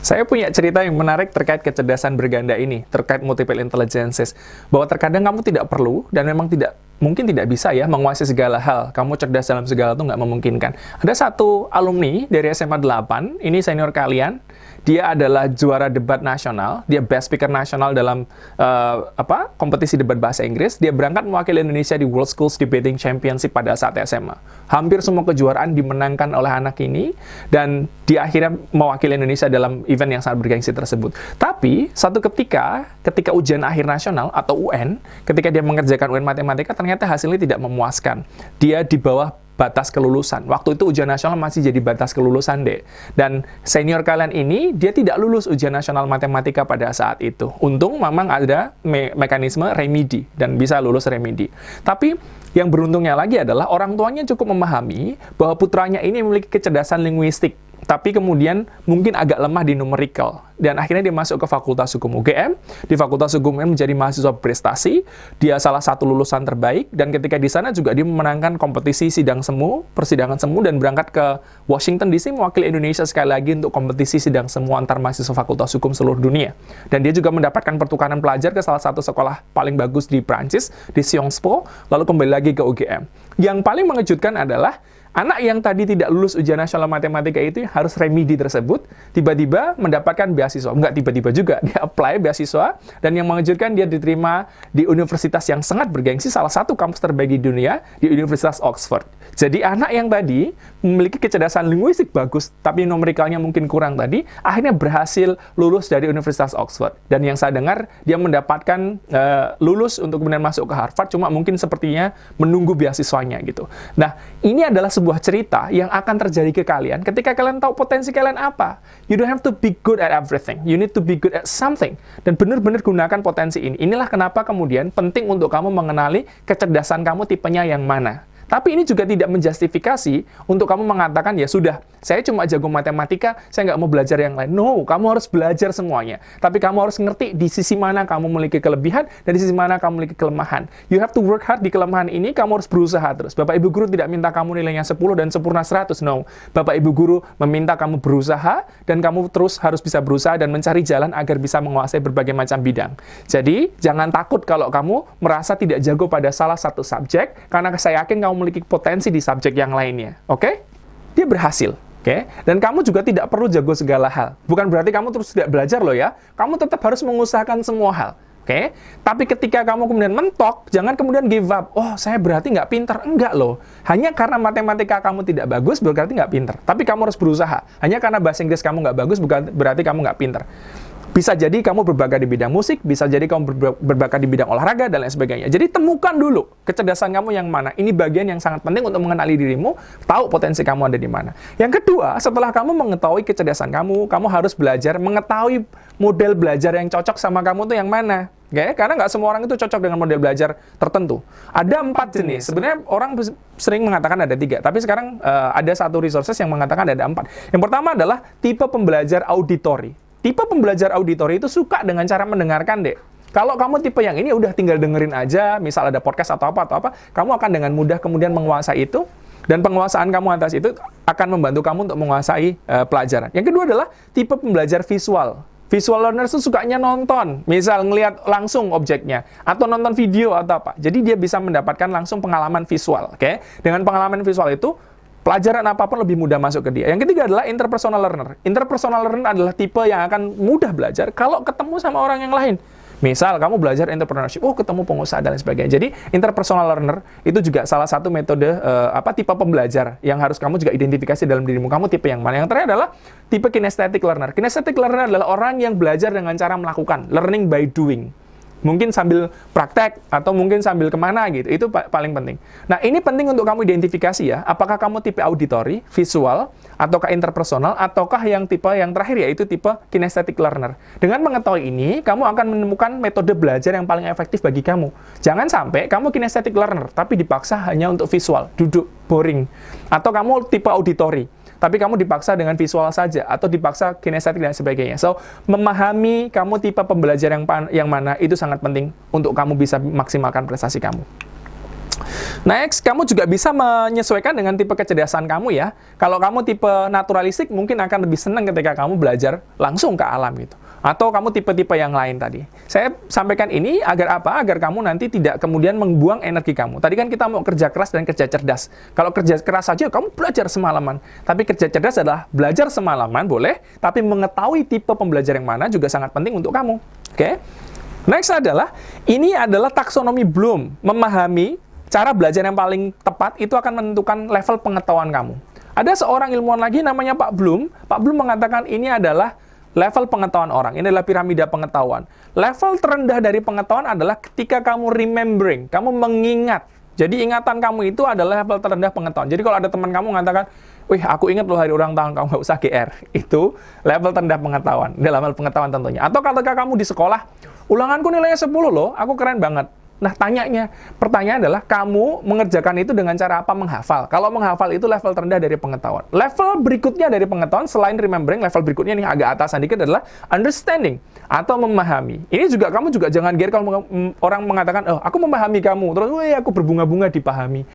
Saya punya cerita yang menarik terkait kecerdasan berganda ini, terkait multiple intelligences. Bahwa terkadang kamu tidak perlu, dan memang mungkin tidak bisa ya, menguasai segala hal. Kamu cerdas dalam segala itu nggak memungkinkan. Ada satu alumni dari SMA 8, ini senior kalian, dia adalah juara debat nasional, dia best speaker nasional dalam kompetisi debat bahasa Inggris. Dia berangkat mewakili Indonesia di World Schools Debating Championship pada saat SMA. Hampir semua kejuaraan dimenangkan oleh anak ini, dan dia akhirnya mewakili Indonesia dalam event yang sangat bergengsi tersebut. Tapi, satu ketika ujian akhir nasional atau UN, ketika dia mengerjakan UN matematika, ternyata hasilnya tidak memuaskan. Dia di bawah batas kelulusan. Waktu itu ujian nasional masih jadi batas kelulusan, Dek. Dan senior kalian ini, dia tidak lulus ujian nasional matematika pada saat itu. Untung memang ada mekanisme remedi, dan bisa lulus remedi. Tapi, yang beruntungnya lagi adalah orang tuanya cukup memahami bahwa putranya ini memiliki kecerdasan linguistik, tapi kemudian mungkin agak lemah di numerical. Dan akhirnya dia masuk ke Fakultas Hukum UGM. Di Fakultas Hukum UGM menjadi mahasiswa prestasi. Dia salah satu lulusan terbaik. Dan ketika di sana juga dia memenangkan kompetisi persidangan semu, dan berangkat ke Washington DC mewakili Indonesia sekali lagi untuk kompetisi sidang semu antar mahasiswa Fakultas Hukum seluruh dunia. Dan dia juga mendapatkan pertukaran pelajar ke salah satu sekolah paling bagus di Prancis, di Sciences Po, lalu kembali lagi ke UGM. Yang paling mengejutkan adalah anak yang tadi tidak lulus ujian nasional matematika itu harus remedi tersebut, tiba-tiba mendapatkan beasiswa. Enggak tiba-tiba juga, dia apply beasiswa, dan yang mengejutkan dia diterima di universitas yang sangat bergengsi, salah satu kampus terbaik di dunia, di Universitas Oxford. Jadi anak yang tadi memiliki kecerdasan linguistik bagus, tapi numerikalnya mungkin kurang tadi, akhirnya berhasil lulus dari Universitas Oxford. Dan yang saya dengar, dia mendapatkan lulus untuk kemudian masuk ke Harvard, cuma mungkin sepertinya menunggu beasiswanya gitu. Nah, ini adalah sebuah cerita yang akan terjadi ke kalian ketika kalian tahu potensi kalian apa. You don't have to be good at everything. You need to be good at something. Dan benar-benar gunakan potensi ini. Inilah kenapa kemudian penting untuk kamu mengenali kecerdasan kamu tipenya yang mana. Tapi ini juga tidak menjustifikasi untuk kamu mengatakan, ya sudah, saya cuma jago matematika, saya nggak mau belajar yang lain. No, kamu harus belajar semuanya. Tapi kamu harus ngerti di sisi mana kamu memiliki kelebihan, dan di sisi mana kamu memiliki kelemahan. You have to work hard di kelemahan ini, kamu harus berusaha terus. Bapak Ibu Guru tidak minta kamu nilainya 10 dan sempurna 100, no. Bapak Ibu Guru meminta kamu berusaha, dan kamu terus harus bisa berusaha dan mencari jalan agar bisa menguasai berbagai macam bidang. Jadi, jangan takut kalau kamu merasa tidak jago pada salah satu subjek, karena saya yakin kamu memiliki potensi di subjek yang lainnya, oke? Dia berhasil, oke? Dan kamu juga tidak perlu jago segala hal. Bukan berarti kamu terus tidak belajar loh ya. Kamu tetap harus mengusahakan semua hal, oke? Tapi ketika kamu kemudian mentok, jangan kemudian give up. Oh, saya berarti nggak pinter. Enggak loh. Hanya karena matematika kamu tidak bagus, berarti nggak pinter. Tapi kamu harus berusaha. Hanya karena bahasa Inggris kamu nggak bagus, bukan berarti kamu nggak pinter. Bisa jadi kamu berbakat di bidang musik, bisa jadi kamu berbakat di bidang olahraga, dan lain sebagainya. Jadi temukan dulu kecerdasan kamu yang mana. Ini bagian yang sangat penting untuk mengenali dirimu, tahu potensi kamu ada di mana. Yang kedua, setelah kamu mengetahui kecerdasan kamu harus belajar mengetahui model belajar yang cocok sama kamu tuh yang mana. Okay? Karena nggak semua orang itu cocok dengan model belajar tertentu. Ada 4 jenis. Sebenarnya orang sering mengatakan ada 3, tapi sekarang ada satu resources yang mengatakan ada 4. Yang pertama adalah tipe pembelajar auditory. Tipe pembelajar auditori itu suka dengan cara mendengarkan, Dek. Kalau kamu tipe yang ini, udah tinggal dengerin aja, misal ada podcast atau apa, kamu akan dengan mudah kemudian menguasai itu, dan penguasaan kamu atas itu akan membantu kamu untuk menguasai pelajaran. Yang kedua adalah tipe pembelajar visual. Visual learner itu sukanya nonton, misal ngelihat langsung objeknya, atau nonton video atau apa. Jadi dia bisa mendapatkan langsung pengalaman visual, oke? Dengan pengalaman visual itu, pelajaran apapun lebih mudah masuk ke dia. Yang ketiga adalah interpersonal learner. Interpersonal learner adalah tipe yang akan mudah belajar kalau ketemu sama orang yang lain. Misal, kamu belajar entrepreneurship, ketemu pengusaha dan lain sebagainya. Jadi, interpersonal learner itu juga salah satu metode, tipe pembelajar yang harus kamu juga identifikasi dalam dirimu. Kamu tipe yang mana? Yang terakhir adalah tipe kinesthetic learner. Kinesthetic learner adalah orang yang belajar dengan cara melakukan, learning by doing. Mungkin sambil praktek, atau mungkin sambil kemana gitu. Itu paling penting. Nah, ini penting untuk kamu identifikasi ya. Apakah kamu tipe auditory, visual, ataukah interpersonal, ataukah yang tipe yang terakhir yaitu tipe kinesthetic learner. Dengan mengetahui ini, kamu akan menemukan metode belajar yang paling efektif bagi kamu. Jangan sampai kamu kinesthetic learner, tapi dipaksa hanya untuk visual, duduk, boring. Atau kamu tipe auditory, tapi kamu dipaksa dengan visual saja, atau dipaksa kinestetik dan sebagainya. So, memahami kamu tipe pembelajar yang mana, itu sangat penting untuk kamu bisa maksimalkan prestasi kamu. Next, kamu juga bisa menyesuaikan dengan tipe kecerdasan kamu ya. Kalau kamu tipe naturalistik, mungkin akan lebih senang ketika kamu belajar langsung ke alam gitu. Atau kamu tipe-tipe yang lain tadi. Saya sampaikan ini agar apa? Agar kamu nanti tidak kemudian membuang energi kamu. Tadi kan kita mau kerja keras dan kerja cerdas. Kalau kerja keras saja, kamu belajar semalaman. Tapi kerja cerdas adalah belajar semalaman, boleh. Tapi mengetahui tipe pembelajar yang mana juga sangat penting untuk kamu. Oke? Next adalah, ini adalah taksonomi Bloom. Memahami cara belajar yang paling tepat itu akan menentukan level pengetahuan kamu. Ada seorang ilmuwan lagi namanya Pak Bloom. Pak Bloom mengatakan ini adalah level pengetahuan orang. Ini adalah piramida pengetahuan. Level terendah dari pengetahuan adalah ketika kamu remembering, kamu mengingat. Jadi ingatan kamu itu adalah level terendah pengetahuan. Jadi kalau ada teman kamu mengatakan, wih aku ingat loh hari ulang tahun kamu, nggak usah GR. Itu level terendah pengetahuan. Dalam level pengetahuan tentunya. Atau ketika kamu di sekolah, ulanganku nilainya 10 loh, aku keren banget. Nah, pertanyaan adalah kamu mengerjakan itu dengan cara apa? Menghafal. Kalau menghafal itu level terendah dari pengetahuan. Level berikutnya dari pengetahuan, selain remembering, level berikutnya nih agak atasan dikit adalah understanding atau memahami. Ini juga kamu juga jangan gear kalau orang mengatakan, oh aku memahami kamu, terus aku berbunga-bunga dipahami.